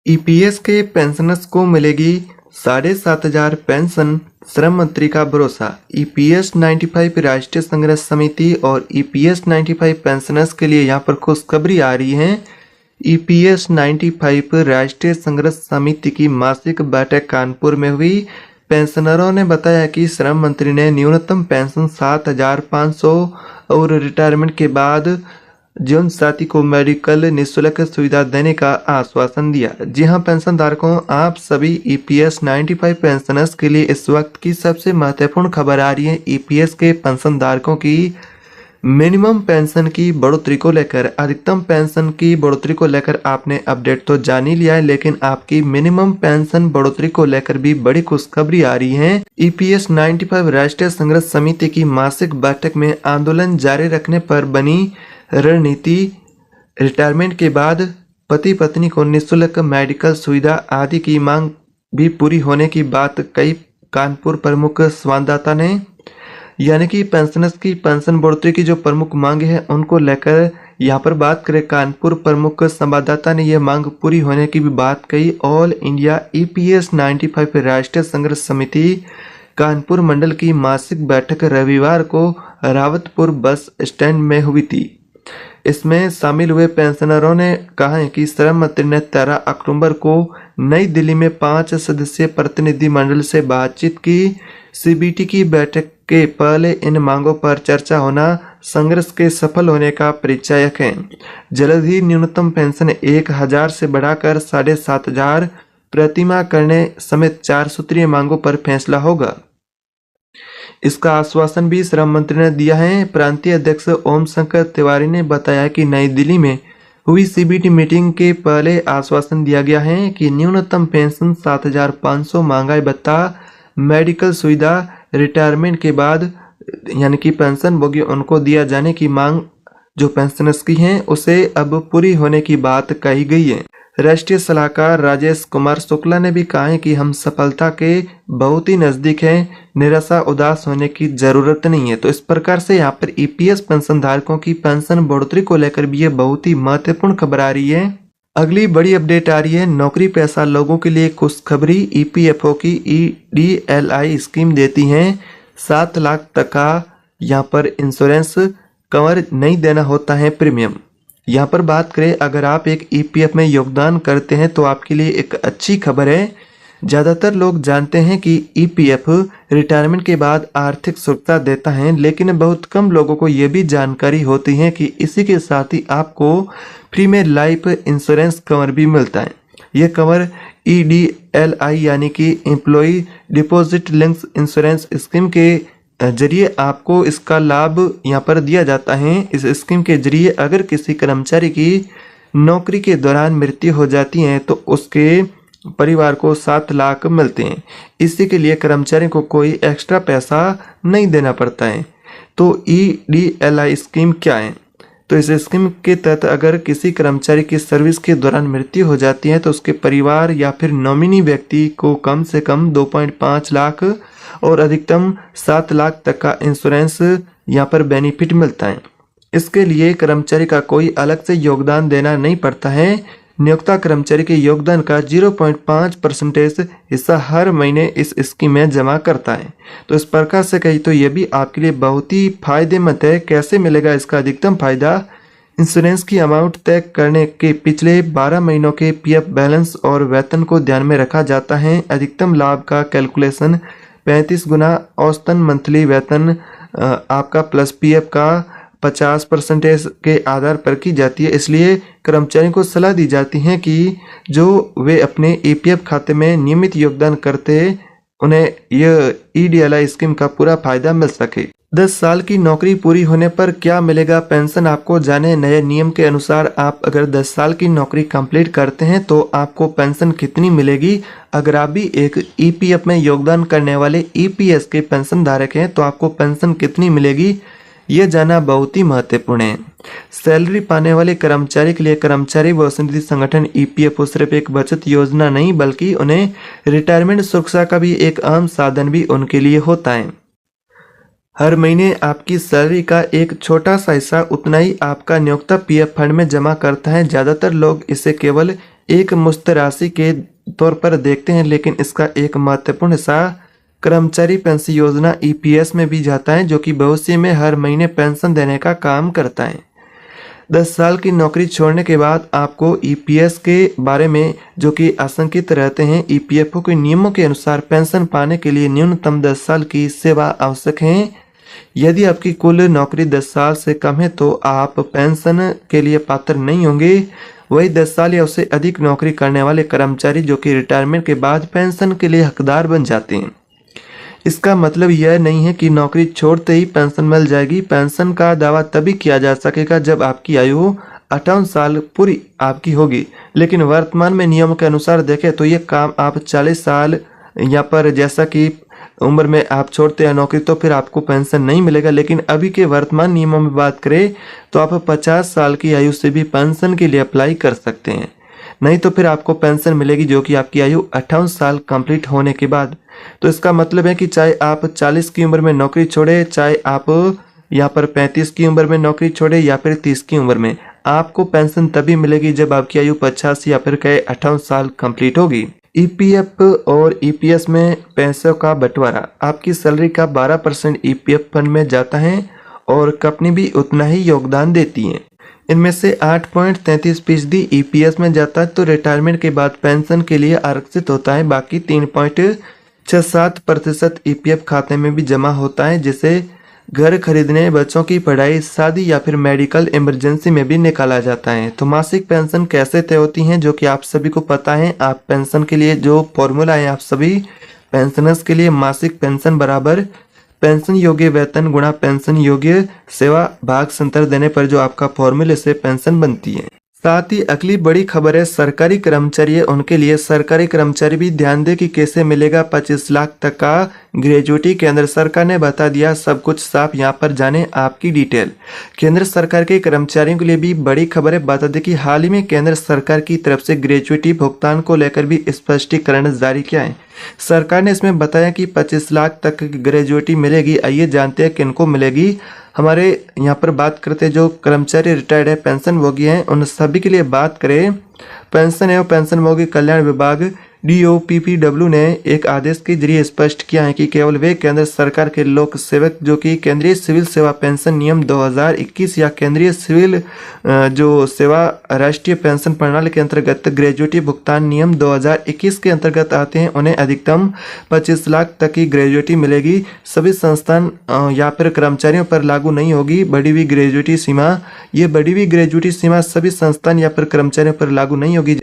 EPS के pensioners को मिलेगी 7,500 पेंशन, श्रम मंत्री का भरोसा। ईपीएस 95 राष्ट्रीय संघर्ष समिति और ईपीएस 95 पेंशनर्स के लिए यहाँ पर खुशखबरी आ रही है। ईपीएस 95 राष्ट्रीय संघर्ष समिति की मासिक बैठक कानपुर में हुई। पेंशनरों ने बताया कि श्रम मंत्री ने न्यूनतम पेंशन 7,500 और रिटायरमेंट के बाद जीवन साथी को मेडिकल निःशुल्क सुविधा देने का आश्वासन दिया। जी हां पेंशन धारकों, आप सभी ईपीएस 95 पेंशनर्स के लिए इस वक्त की सबसे महत्वपूर्ण खबर आ रही है। ईपीएस के पेंशन धारकों की मिनिमम पेंशन की बढ़ोतरी को लेकर, अधिकतम पेंशन की बढ़ोतरी को लेकर आपने अपडेट तो जान ही लिया है, लेकिन आपकी मिनिमम पेंशन बढ़ोतरी को लेकर भी बड़ी खुशखबरी आ रही है। ईपीएस 95 राष्ट्रीय संघर्ष समिति की मासिक बैठक में आंदोलन जारी रखने पर बनी रणनीति, रिटायरमेंट के बाद पति पत्नी को निःशुल्क मेडिकल सुविधा आदि की मांग भी पूरी होने की बात कई कानपुर प्रमुख संवाददाता ने, यानी कि पेंशनर्स की पेंशन बढ़ोतरी की जो प्रमुख मांग है उनको लेकर यहाँ पर बात करें। कानपुर प्रमुख संवाददाता ने यह मांग पूरी होने की भी बात कही। ऑल इंडिया ईपीएस 95 राष्ट्रीय संघर्ष समिति कानपुर मंडल की मासिक बैठक रविवार को रावतपुर बस स्टैंड में हुई थी। इसमें शामिल हुए पेंशनरों ने कहा है कि श्रम मंत्री ने 13 अक्टूबर को नई दिल्ली में 5 सदस्यीय प्रतिनिधि मंडल से बातचीत की। सीबीटी की बैठक के पहले इन मांगों पर चर्चा होना संघर्ष के सफल होने का परिचायक है। जल्द ही न्यूनतम पेंशन 1,000 से बढ़ाकर 7,500 प्रतिमाह करने समेत 4 सूत्रीय मांगों पर फैसला होगा। इसका आश्वासन भी श्रम मंत्री ने दिया है। प्रांतीय अध्यक्ष ओम शंकर तिवारी ने बताया कि नई दिल्ली में हुई सीबीटी मीटिंग के पहले आश्वासन दिया गया है कि न्यूनतम पेंशन 7,500, महंगाई भत्ता, मेडिकल सुविधा, रिटायरमेंट के बाद यानी कि पेंशन भोगी उनको दिया जाने की मांग जो पेंशनर्स की है उसे अब पूरी होने की बात कही गई है। राष्ट्रीय सलाहकार राजेश कुमार शुक्ला ने भी कहा है कि हम सफलता के बहुत ही नजदीक हैं, निराशा उदास होने की जरूरत नहीं है। तो इस प्रकार से यहाँ पर ईपीएस पेंशन धारकों की पेंशन बढ़ोतरी को लेकर भी ये बहुत ही महत्वपूर्ण खबर आ रही है। अगली बड़ी अपडेट आ रही है नौकरी पेशा लोगों के लिए खुशखबरी। ईपीएफओ की ईडीएलआई स्कीम देती है 7 लाख तक का यहाँ पर इंश्योरेंस कवर, नहीं देना होता है प्रीमियम। यहाँ पर बात करें, अगर आप एक ईपीएफ में योगदान करते हैं तो आपके लिए एक अच्छी खबर है। ज़्यादातर लोग जानते हैं कि ईपीएफ रिटायरमेंट के बाद आर्थिक सुरक्षा देता है, लेकिन बहुत कम लोगों को ये भी जानकारी होती है कि इसी के साथ ही आपको फ्री में लाइफ इंश्योरेंस कवर भी मिलता है। यह कवर ईडीएलआई यानी कि employ deposit links insurance scheme के जरिए आपको इसका लाभ यहाँ पर दिया जाता है। इस स्कीम के जरिए अगर किसी कर्मचारी की नौकरी के दौरान मृत्यु हो जाती है तो उसके परिवार को 7 लाख मिलते हैं। इसी के लिए कर्मचारी को कोई एक्स्ट्रा पैसा नहीं देना पड़ता है। तो ईडीएलआई स्कीम क्या है? तो इस स्कीम के तहत अगर किसी कर्मचारी की सर्विस के दौरान मृत्यु हो जाती है तो उसके परिवार या फिर नॉमिनी व्यक्ति को कम से कम 2.5 लाख और अधिकतम 7 लाख तक का इंश्योरेंस यहाँ पर बेनिफिट मिलता है। इसके लिए कर्मचारी का कोई अलग से योगदान देना नहीं पड़ता है। नियोक्ता कर्मचारी के योगदान का 0.5% हिस्सा हर महीने इस स्कीम में जमा करता है। तो इस प्रकार से कही तो ये भी आपके लिए बहुत ही फायदेमंद है। कैसे मिलेगा इसका अधिकतम फायदा? इंश्योरेंस की अमाउंट तय करने के पिछले 12 महीनों के पीएफ बैलेंस और वेतन को ध्यान में रखा जाता है। अधिकतम लाभ का कैलकुलेशन 35 गुना औसतन मंथली वेतन आपका प्लस पीएफ का 50% के आधार पर की जाती है। इसलिए कर्मचारियों को सलाह दी जाती है कि जो वे अपने ईपीएफ खाते में नियमित योगदान करते उन्हें यह ईडीएलआई स्कीम का पूरा फायदा मिल सके। 10 साल की नौकरी पूरी होने पर क्या मिलेगा पेंशन, आपको जाने। नए नियम के अनुसार आप अगर 10 साल की नौकरी कंप्लीट करते हैं तो आपको पेंशन कितनी मिलेगी। अगर आप भी एक ईपीएफ में योगदान करने वाले ईपीएस के पेंशन धारक हैं तो आपको पेंशन कितनी मिलेगी, ये जानना बहुत ही महत्वपूर्ण है। सैलरी पाने वाले कर्मचारी के लिए कर्मचारी भविष्य निधि संगठन ईपीएफओ सिर्फ एक बचत योजना नहीं बल्कि उन्हें रिटायरमेंट सुरक्षा का भी एक अहम साधन भी उनके लिए होता है। हर महीने आपकी सैलरी का एक छोटा सा हिस्सा उतना ही आपका नियोक्ता पीएफ फंड में जमा करता है। ज़्यादातर लोग इसे केवल एक मुश्त राशि के तौर पर देखते हैं, लेकिन इसका एक महत्वपूर्ण हिस्सा कर्मचारी पेंशन योजना ईपीएस में भी जाता है, जो कि भविष्य में हर महीने पेंशन देने का काम करता है। 10 साल की नौकरी छोड़ने के बाद आपको ईपीएस के बारे में जो कि आशंकित रहते हैं, ईपीएफओ के नियमों के अनुसार पेंशन पाने के लिए न्यूनतम 10 साल की सेवा आवश्यक है। यदि आपकी कुल नौकरी 10 साल से कम है तो आप पेंशन के लिए पात्र नहीं होंगे। वही 10 साल या उससे अधिक नौकरी करने वाले कर्मचारी जो कि रिटायरमेंट के बाद पेंशन के लिए हकदार बन जाते हैं। इसका मतलब यह नहीं है कि नौकरी छोड़ते ही पेंशन मिल जाएगी। पेंशन का दावा तभी किया जा सकेगा जब आपकी आयु 58 साल पूरी आपकी होगी, लेकिन वर्तमान में नियमों के अनुसार देखें तो ये काम आप 40 साल या पर जैसा कि उम्र में आप छोड़ते हैं नौकरी तो फिर आपको पेंशन नहीं मिलेगा। लेकिन अभी के वर्तमान नियमों में बात करें तो आप 50 साल की आयु से भी पेंशन के लिए अप्लाई कर सकते हैं, नहीं तो फिर आपको पेंशन मिलेगी जो कि आपकी आयु 58 साल कंप्लीट होने के बाद। तो इसका मतलब है कि चाहे आप 40 की उम्र में नौकरी छोड़े, चाहे आप यहाँ पर 35 की उम्र में नौकरी छोड़े या फिर 30 की उम्र में, आपको पेंशन तभी मिलेगी जब आपकी आयु 50 या फिर 58 साल कंप्लीट होगी। ईपीएफ और ईपीएस में पैसों का बंटवारा, आपकी सैलरी का 12% ईपीएफ फंड में जाता है और कंपनी भी उतना ही योगदान देती है। इनमें से 8.33% ईपीएस में जाता है तो रिटायरमेंट के बाद पेंशन के लिए आरक्षित होता है। बाकी 3.67% ईपीएफ खाते में भी जमा होता है, जिसे घर खरीदने, बच्चों की पढ़ाई, शादी या फिर मेडिकल इमरजेंसी में भी निकाला जाता है। तो मासिक पेंशन कैसे तय होती हैं, जो कि आप सभी को पता है। आप पेंशन के लिए जो फॉर्मूला है आप सभी पेंशनर्स के लिए, मासिक पेंशन बराबर पेंशन योग्य वेतन गुणा पेंशन योग्य सेवा भाग संतर देने पर जो आपका फॉर्मूले से पेंशन बनती है। साथ ही अगली बड़ी खबर है सरकारी कर्मचारी है उनके लिए। सरकारी कर्मचारी भी ध्यान दे कि कैसे मिलेगा 25 लाख तक का ग्रेजुएटी। केंद्र सरकार ने बता दिया सब कुछ साफ, यहाँ पर जाने आपकी डिटेल। केंद्र सरकार के कर्मचारियों के लिए भी बड़ी खबर है। बता दें कि हाल ही में केंद्र सरकार की तरफ से ग्रेजुएटी भुगतान को लेकर भी स्पष्टीकरण जारी किया है। सरकार ने इसमें बताया कि 25 लाख तक की ग्रेजुएटी मिलेगी। आइए जानते हैं किनको मिलेगी। हमारे यहाँ पर बात करते हैं जो कर्मचारी रिटायर्ड है, पेंशनभोगी हैं, उन सभी के लिए बात करें। पेंशन एवं पेंशनभोगी कल्याण विभाग DOPPW ने एक आदेश के जरिए स्पष्ट किया है कि केवल वे केंद्र सरकार के लोक सेवक जो कि केंद्रीय सिविल सेवा पेंशन नियम 2021 या केंद्रीय सिविल जो सेवा राष्ट्रीय पेंशन प्रणाली के अंतर्गत ग्रेजुएटी भुगतान नियम 2021 के अंतर्गत आते हैं, उन्हें अधिकतम 25 लाख तक की ग्रेजुएटी मिलेगी। सभी संस्थान या फिर कर्मचारियों पर लागू नहीं होगी बढ़ी हुई ग्रेजुएटी सीमा। ये बढ़ी हुई ग्रेजुएटी सीमा सभी संस्थान या फिर कर्मचारियों पर लागू नहीं होगी।